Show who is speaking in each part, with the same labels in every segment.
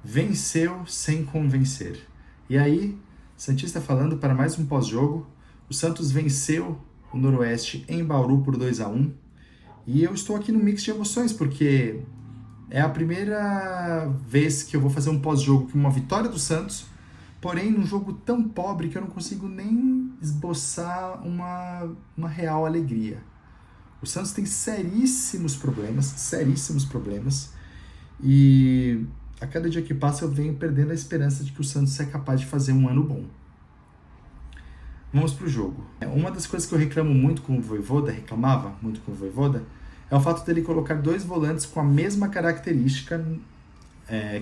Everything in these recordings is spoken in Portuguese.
Speaker 1: venceu sem convencer. E aí, Santista falando para mais um pós-jogo, o Santos venceu o Noroeste em Bauru por 2-1. E eu estou aqui no mix de emoções, porque é a primeira vez que eu vou fazer um pós-jogo com uma vitória do Santos, porém num jogo tão pobre que eu não consigo nem esboçar uma real alegria. O Santos tem seríssimos problemas, e a cada dia que passa eu venho perdendo a esperança de que o Santos é capaz de fazer um ano bom. Vamos pro jogo. Uma das coisas que eu reclamava muito com o Vojvoda, é o fato dele colocar dois volantes com a mesma característica,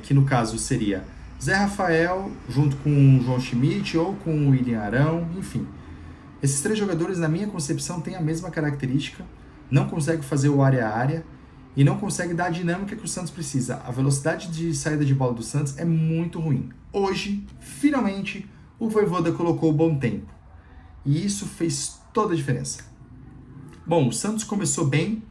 Speaker 1: que no caso seria Zé Rafael junto com o João Schmidt ou com o William Arão, enfim. Esses três jogadores, na minha concepção, têm a mesma característica, não conseguem fazer o área a área e não conseguem dar a dinâmica que o Santos precisa. A velocidade de saída de bola do Santos é muito ruim. Hoje, finalmente, o Vojvoda colocou o bom tempo. E isso fez toda a diferença. Bom, o Santos começou bem.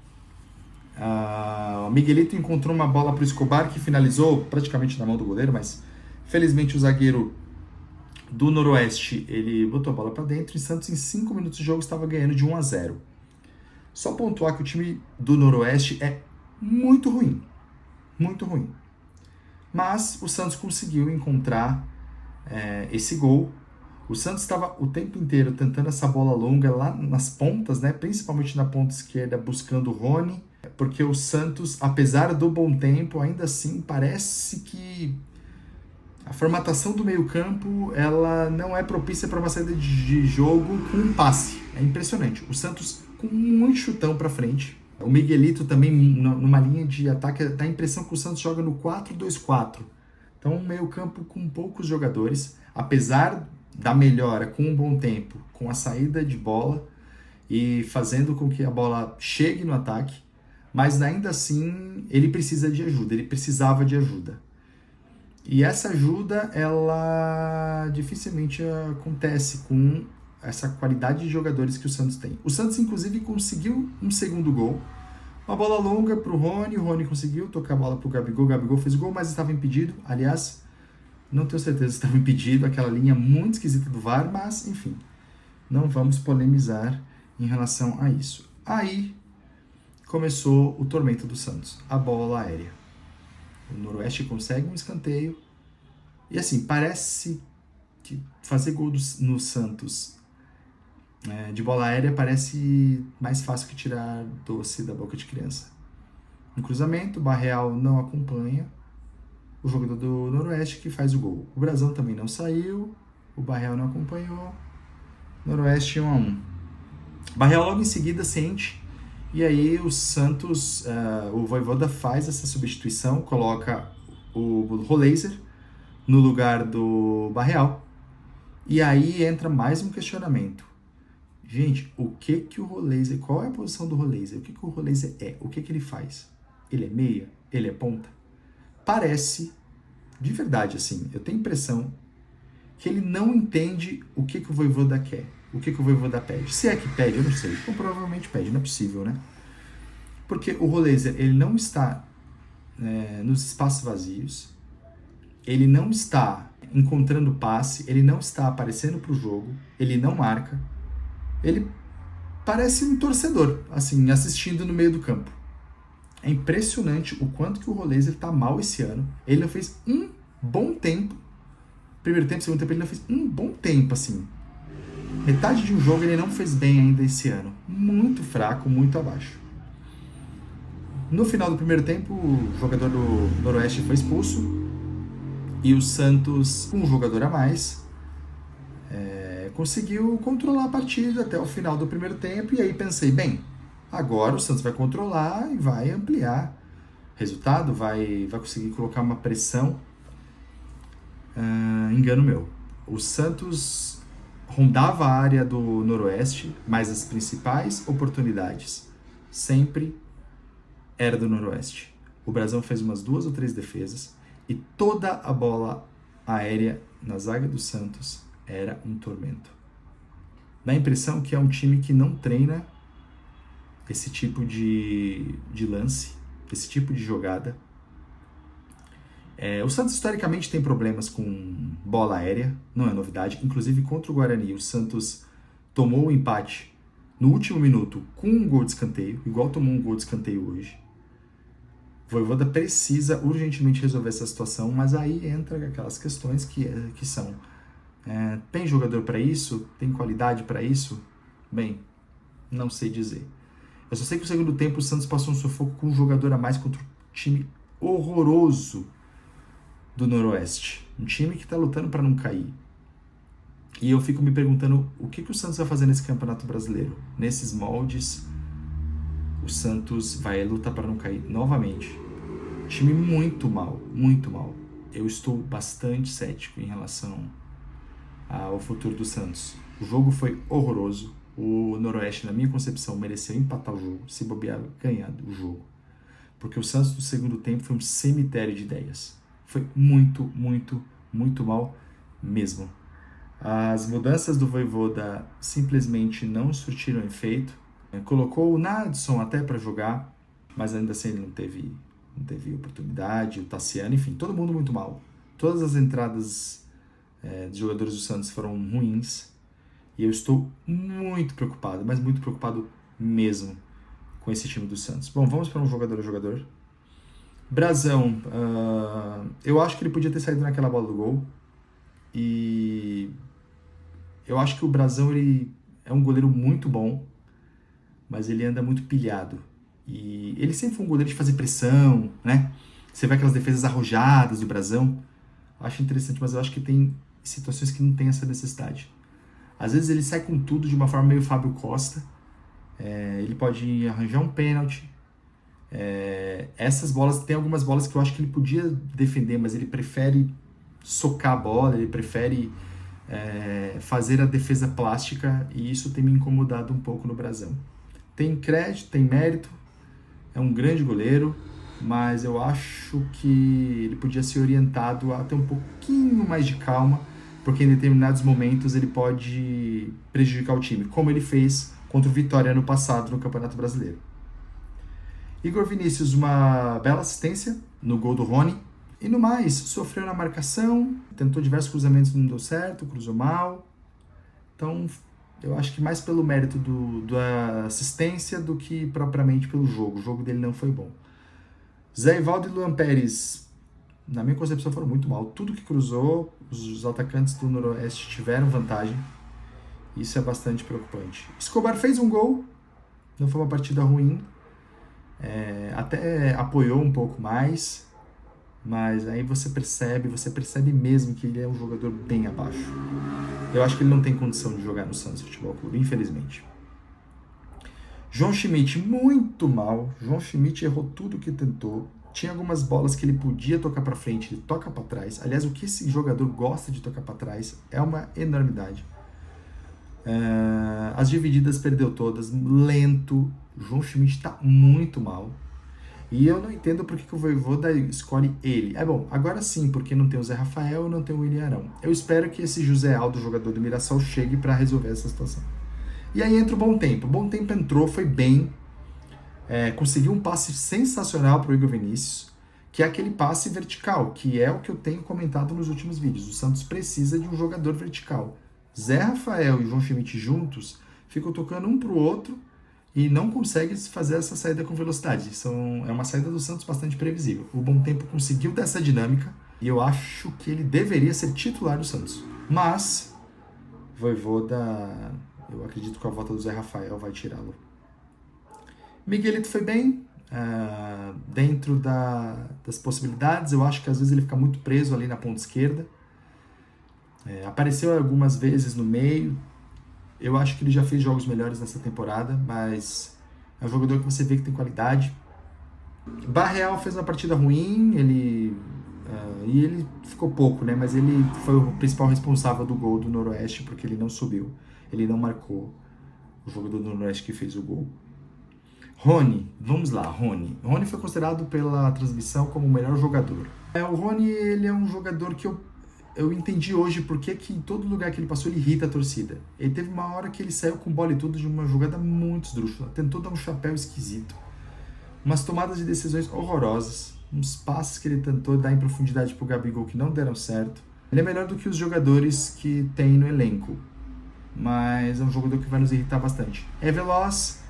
Speaker 1: O Miguelito encontrou uma bola para o Escobar, que finalizou praticamente na mão do goleiro, mas felizmente o zagueiro do Noroeste, ele botou a bola para dentro e o Santos em 5 minutos de jogo estava ganhando de 1-0. Só pontuar que o time do Noroeste é muito ruim. Mas o Santos conseguiu encontrar esse gol. O Santos estava o tempo inteiro tentando essa bola longa lá nas pontas, né? Principalmente na ponta esquerda, buscando o Rony, porque o Santos, apesar do bom tempo, ainda assim parece que a formatação do meio-campo ela não é propícia para uma saída de jogo com um passe. É impressionante. O Santos com muito chutão para frente. O Miguelito também numa linha de ataque, dá a impressão que o Santos joga no 4-2-4. Então, um meio-campo com poucos jogadores, apesar da melhora com um bom tempo, com a saída de bola e fazendo com que a bola chegue no ataque, mas ainda assim ele precisava de ajuda. E essa ajuda, ela dificilmente acontece com essa qualidade de jogadores que o Santos tem. O Santos, inclusive, conseguiu um segundo gol, uma bola longa para o Rony conseguiu tocar a bola para o Gabigol fez gol, mas estava impedido, aliás, não tenho certeza se estava impedido, aquela linha muito esquisita do VAR, mas, enfim, não vamos polemizar em relação a isso. Aí começou o tormento do Santos, a bola aérea. O Noroeste consegue um escanteio, e assim, parece que fazer gol no Santos de bola aérea parece mais fácil que tirar doce da boca de criança. No cruzamento, o Barreal não acompanha o jogador do Noroeste que faz o gol. O Brasão também não saiu, o Barreal não acompanhou, Noroeste 1-1. Barreal logo em seguida sente, e aí o Santos, o Vojvoda faz essa substituição, coloca o Roleiser no lugar do Barreal, e aí entra mais um questionamento. Gente, qual é a posição do Roleiser? O que o Roleiser é? O que ele faz? Ele é meia? Ele é ponta? Parece, de verdade, assim, eu tenho a impressão que ele não entende o que o Vojvoda quer, o que o Vojvoda pede. Se é que pede, eu não sei, então provavelmente pede, não é possível, né? Porque o Roleiser, ele não está nos espaços vazios, ele não está encontrando passe, ele não está aparecendo para o jogo, ele não marca, ele parece um torcedor, assim, assistindo no meio do campo. É impressionante o quanto que o Roleiser tá mal esse ano. Ele não fez um bom tempo. Primeiro tempo, segundo tempo, ele não fez um bom tempo, assim. Metade de um jogo ele não fez bem ainda esse ano. Muito fraco, muito abaixo. No final do primeiro tempo, o jogador do Noroeste foi expulso. E o Santos, com um jogador a mais, conseguiu controlar a partida até o final do primeiro tempo. E aí pensei, bem, agora o Santos vai controlar e vai ampliar o resultado, vai conseguir colocar uma pressão. Engano meu. O Santos rondava a área do Noroeste, mas as principais oportunidades sempre era do Noroeste. O Brasão fez umas 2 ou 3 defesas e toda a bola aérea na zaga do Santos era um tormento. Dá a impressão que é um time que não treina esse tipo de lance, esse tipo de jogada. O Santos historicamente tem problemas com bola aérea, não é novidade. Inclusive contra o Guarani, o Santos tomou o empate no último minuto com um gol de escanteio, igual tomou um gol de escanteio hoje. O Vojvoda precisa urgentemente resolver essa situação, mas aí entra aquelas questões que são: tem jogador para isso? Tem qualidade para isso? Bem, não sei dizer. Eu só sei que no segundo tempo o Santos passou um sufoco com um jogador a mais contra um time horroroso do Noroeste. Um time que está lutando para não cair. E eu fico me perguntando o que o Santos vai fazer nesse Campeonato Brasileiro. Nesses moldes, o Santos vai lutar para não cair novamente. Time muito mal, muito mal. Eu estou bastante cético em relação ao futuro do Santos. O jogo foi horroroso. O Noroeste, na minha concepção, mereceu empatar o jogo, se bobear, ganhar o jogo. Porque o Santos, no segundo tempo, foi um cemitério de ideias. Foi muito, muito, muito mal mesmo. As mudanças do Vojvoda simplesmente não surtiram efeito. Colocou o Nadson até para jogar, mas ainda assim ele não teve oportunidade. O Tassiano, enfim, todo mundo muito mal. Todas as entradas dos jogadores do Santos foram ruins. E eu estou muito preocupado, mas muito preocupado mesmo com esse time do Santos. Bom, vamos para um jogador a jogador. Brazão, eu acho que ele podia ter saído naquela bola do gol. E eu acho que o Brazão ele é um goleiro muito bom, mas ele anda muito pilhado. E ele sempre foi um goleiro de fazer pressão, né? Você vê aquelas defesas arrojadas do Brazão. Acho interessante, mas eu acho que tem situações que não tem essa necessidade. Às vezes ele sai com tudo de uma forma meio Fábio Costa. Ele pode arranjar um pênalti. Essas bolas, tem algumas bolas que eu acho que ele podia defender, mas ele prefere socar a bola, ele prefere fazer a defesa plástica, e isso tem me incomodado um pouco no Brazão. Tem crédito, tem mérito, é um grande goleiro, mas eu acho que ele podia ser orientado a ter um pouquinho mais de calma, porque em determinados momentos ele pode prejudicar o time, como ele fez contra o Vitória ano passado no Campeonato Brasileiro. Igor Vinícius, uma bela assistência no gol do Rony. E no mais, sofreu na marcação, tentou diversos cruzamentos, não deu certo, cruzou mal. Então, eu acho que mais pelo mérito da assistência do que propriamente pelo jogo. O jogo dele não foi bom. Zé Ivaldo e Luan Pérez, na minha concepção, foram muito mal. Tudo que cruzou, os atacantes do Noroeste tiveram vantagem. Isso é bastante preocupante. Escobar fez um gol, não foi uma partida ruim. Até apoiou um pouco mais, mas aí você percebe mesmo que ele é um jogador bem abaixo. Eu acho que ele não tem condição de jogar no Santos Futebol Clube, infelizmente. João Schmidt, muito mal. João Schmidt errou tudo que tentou. Tinha algumas bolas que ele podia tocar para frente, ele toca para trás. Aliás, o que esse jogador gosta de tocar para trás é uma enormidade. As divididas perdeu todas, lento. João Schmidt está muito mal. E eu não entendo por que o Vojvoda escolhe ele. Bom, agora sim, porque não tem o Zé Rafael e não tem o William Arão. Eu espero que esse José Aldo, jogador do Mirassol, chegue para resolver essa situação. E aí entra o Bom Tempo. O Bom Tempo entrou, foi bem. Conseguiu um passe sensacional para o Igor Vinícius, que é aquele passe vertical, que é o que eu tenho comentado nos últimos vídeos. O Santos precisa de um jogador vertical. Zé Rafael e João Schmidt juntos ficam tocando um para o outro e não consegue fazer essa saída com velocidade. É uma saída do Santos bastante previsível. O Bom Tempo conseguiu dessa dinâmica e eu acho que ele deveria ser titular do Santos. Mas Vojvoda, eu acredito que a volta do Zé Rafael vai tirá-lo. Miguelito foi bem, dentro das possibilidades. Eu acho que às vezes ele fica muito preso ali na ponta esquerda. Apareceu algumas vezes no meio. Eu acho que ele já fez jogos melhores nessa temporada, mas é um jogador que você vê que tem qualidade. Barreal fez uma partida ruim, e ele ficou pouco, né? Mas ele foi o principal responsável do gol do Noroeste, porque ele não subiu, ele não marcou o jogador do Noroeste que fez o gol. Rony, vamos lá, Rony. Rony foi considerado pela transmissão como o melhor jogador. O Rony, ele é um jogador que eu entendi hoje porque que em todo lugar que ele passou ele irrita a torcida. Ele teve uma hora que ele saiu com bola e tudo de uma jogada muito esdrúxula. Tentou dar um chapéu esquisito. Umas tomadas de decisões horrorosas. uns passes que ele tentou dar em profundidade pro Gabigol que não deram certo. Ele é melhor do que os jogadores que tem no elenco, mas é um jogador que vai nos irritar bastante. É veloz,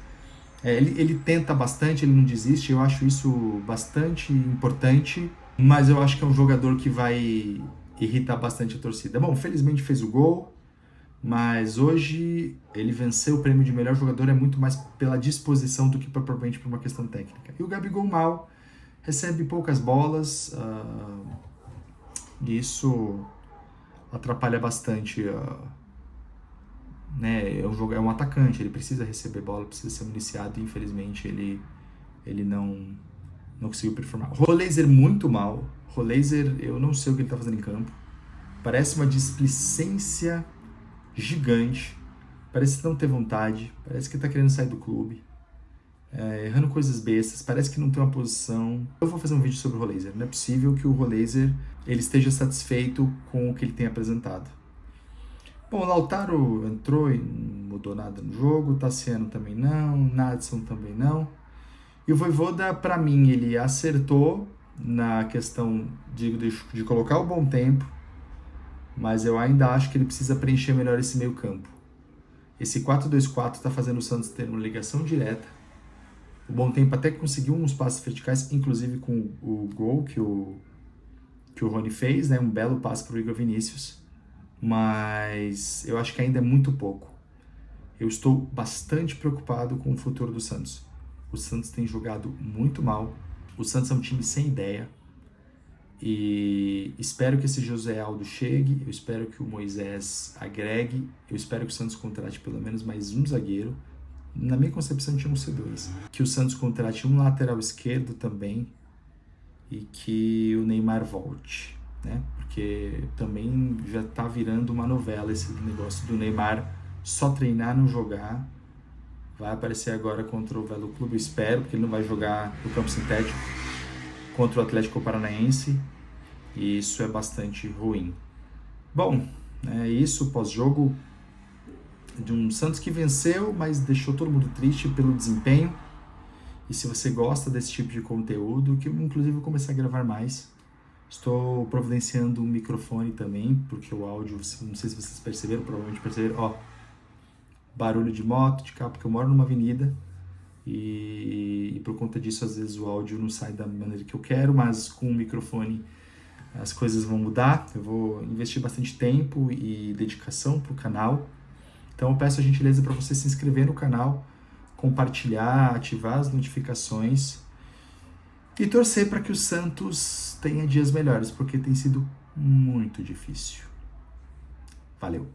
Speaker 1: ele tenta bastante, ele não desiste, eu acho isso bastante importante, mas eu acho que é um jogador que vai irritar bastante a torcida. Bom, felizmente fez o gol, mas hoje ele venceu o prêmio de melhor jogador é muito mais pela disposição do que propriamente por uma questão técnica. E o Gabigol mal, recebe poucas bolas, e isso atrapalha bastante. Né? É um atacante, ele precisa receber bola, precisa ser municiado, e infelizmente ele não conseguiu performar. Roleiser muito mal. Roleiser, eu não sei o que ele está fazendo em campo. Parece uma displicência gigante. Parece não ter vontade. Parece que está querendo sair do clube. Errando coisas bestas. Parece que não tem uma posição. Eu vou fazer um vídeo sobre o Roleiser. Não é possível que o Roleiser ele esteja satisfeito com o que ele tem apresentado. Bom, o Lautaro entrou e não mudou nada no jogo. O Tassiano também não. O Nadson também não. E o Vojvoda, para mim, ele acertou na questão de colocar o bom tempo, mas eu ainda acho que ele precisa preencher melhor esse meio campo. Esse 4-2-4 está fazendo o Santos ter uma ligação direta. O bom tempo até conseguiu uns passes verticais, inclusive com o gol que o Rony fez, né? Um belo passe para o Igor Vinícius, mas eu acho que ainda é muito pouco. Eu estou bastante preocupado com o futuro do Santos. O Santos tem jogado muito mal. O Santos é um time sem ideia. E espero que esse José Aldo chegue. Eu espero que o Moisés agregue. Eu espero que o Santos contrate pelo menos mais um zagueiro. Na minha concepção tinha um C2. Que o Santos contrate um lateral esquerdo também. E que o Neymar volte, né? Porque também já tá virando uma novela esse negócio do Neymar só treinar, não jogar. Vai aparecer agora contra o Velo Clube, eu espero, porque ele não vai jogar no campo sintético contra o Atlético Paranaense, e isso é bastante ruim. Bom, é isso, pós-jogo de um Santos que venceu, mas deixou todo mundo triste pelo desempenho. E se você gosta desse tipo de conteúdo, que eu inclusive vou começar a gravar mais, estou providenciando um microfone também, porque o áudio, não sei se vocês perceberam, provavelmente perceberam, barulho de moto, de carro, porque eu moro numa avenida e por conta disso às vezes o áudio não sai da maneira que eu quero, mas com o microfone as coisas vão mudar. Eu vou investir bastante tempo e dedicação para o canal, então eu peço a gentileza para você se inscrever no canal, compartilhar, ativar as notificações e torcer para que o Santos tenha dias melhores, porque tem sido muito difícil. Valeu!